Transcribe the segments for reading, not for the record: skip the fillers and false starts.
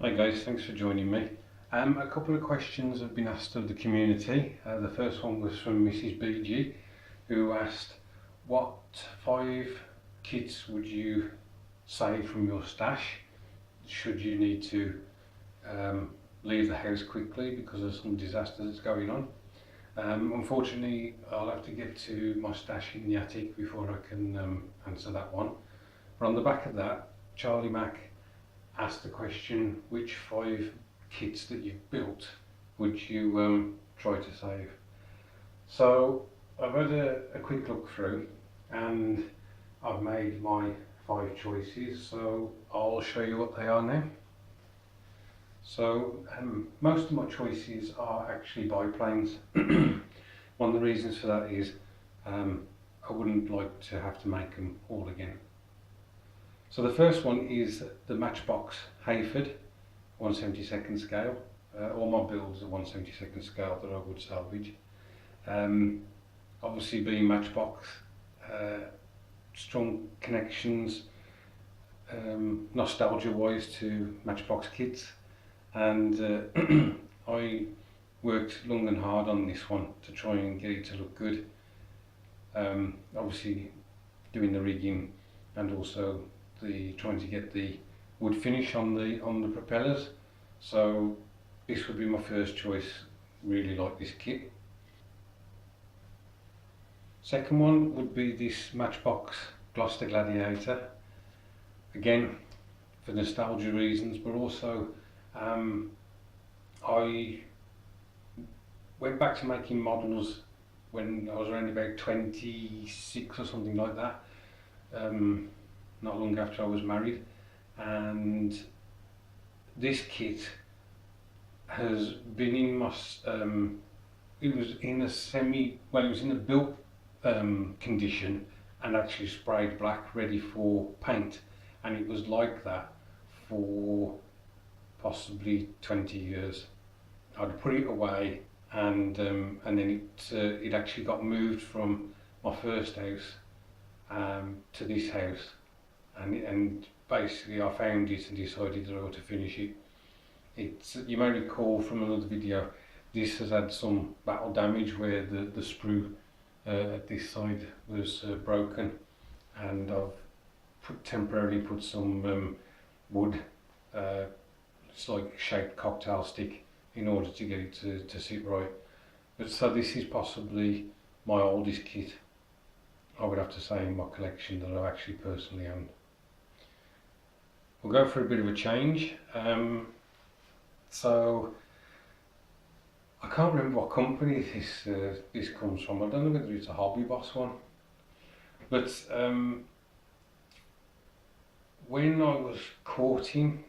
Hi guys, thanks for joining me. A couple of questions have been asked of the community. The first one was from Mrs. BG, who asked, what 5 kits would you save from your stash should you need to leave the house quickly because of some disaster that's going on? Unfortunately, I'll have to get to my stash in the attic before I can answer that one. But on the back of that, Charlie Mac asked the question, which 5 kits that you've built would you try to save? So I've had a quick look through and I've made my 5 choices, so I'll show you what they are now. So most of my choices are actually biplanes. One of the reasons for that is I wouldn't like to have to make them all again. So the first one is the Matchbox Hayford 1/72 scale. All my builds are 1/72 scale that I would salvage. Obviously being Matchbox, strong connections, nostalgia wise to Matchbox kits, and I worked long and hard on this one to try and get it to look good. Obviously doing the rigging and also trying to get the wood finish on the propellers. So this would be my first choice. Really like this kit. Second one would be this Matchbox Gloster Gladiator. Again, for nostalgia reasons, but also I went back to making models when I was around about 26 or something like that. Not long after I was married, and this kit has been in my it was in a built condition and actually sprayed black ready for paint, and it was like that for possibly 20 years. I'd put it away, and then it actually got moved from my first house to this house, and basically I found it and decided that I ought to finish it. You may recall from another video, this has had some battle damage where the sprue at this side was broken, and I've temporarily put some wood, it's like a shaped cocktail stick, in order to get it to sit right. But so this is possibly my oldest kit, I would have to say, in my collection that I've actually personally owned. We'll go for a bit of a change. So I can't remember what company this comes from. I don't know whether it's a Hobby Boss one, but when I was courting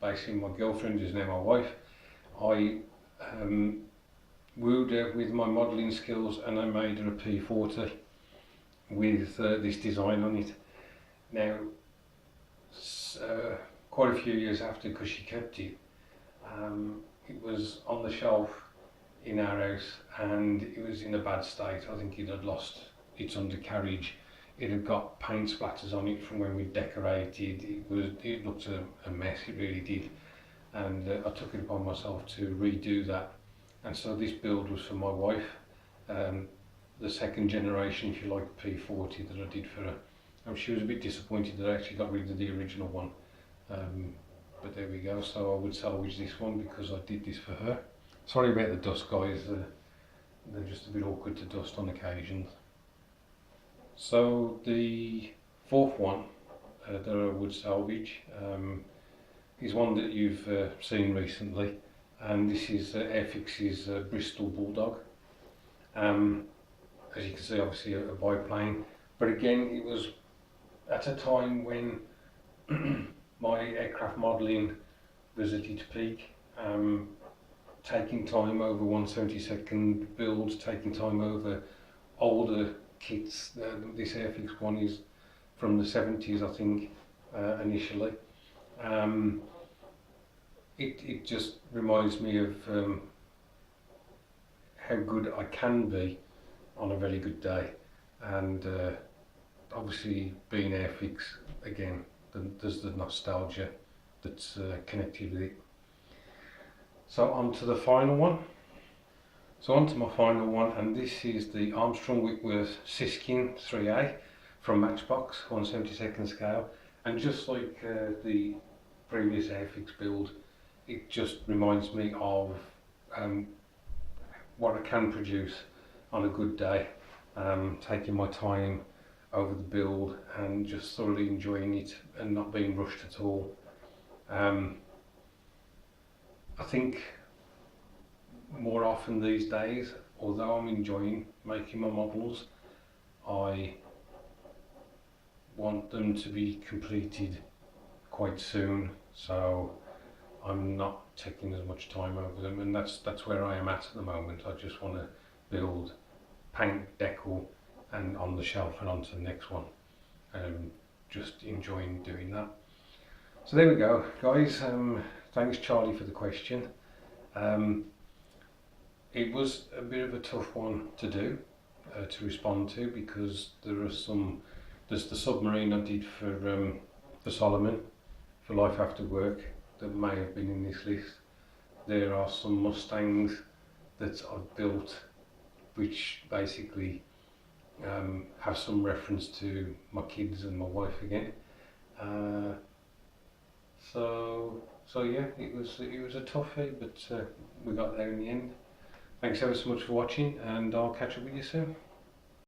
basically my girlfriend, who's now my wife, I wooed her with my modelling skills, and I made her a P40 with this design on it. Now, quite a few years after, because she kept it, it was on the shelf in our house, and it was in a bad state. I think it had lost its undercarriage. It had got paint splatters on it from when we decorated. It looked a mess, it really did. And I took it upon myself to redo that. And so this build was for my wife, the second generation, if you like, P40 that I did for her. She was a bit disappointed that I actually got rid of the original one, but there we go. So I would salvage this one because I did this for her. Sorry about the dust, guys, they're just a bit awkward to dust on occasions. So the fourth one that I would salvage is one that you've seen recently, and this is Airfix's Bristol Bulldog. As you can see, obviously a biplane, but again, it was at a time when my aircraft modelling was at its peak, taking time over 1/72 builds, taking time over older kits. This Airfix one is from the 70s, I think, initially. It just reminds me of how good I can be on a very good day, and obviously being Airfix again, there's the nostalgia that's connected with it. So on to the final one. So on to my final one, and this is the Armstrong Whitworth Siskin 3A from Matchbox, 1/72 scale. And just like the previous Airfix build, it just reminds me of what I can produce on a good day, taking my time over the build and just thoroughly enjoying it and not being rushed at all. I think more often these days, although I'm enjoying making my models, I want them to be completed quite soon, so I'm not taking as much time over them, and that's where I am at the moment. I just want to build, paint, decor, and on the shelf and on to the next one. Just enjoying doing that. So there we go, guys. Thanks Charlie for the question. It was a bit of a tough one to do, to respond to, because there's the submarine I did for Solomon, for Life After Work, that may have been in this list. There are some Mustangs that I've built which basically have some reference to my kids and my wife again. So yeah, it was a toughie, but we got there in the end. Thanks ever so much for watching, and I'll catch up with you soon.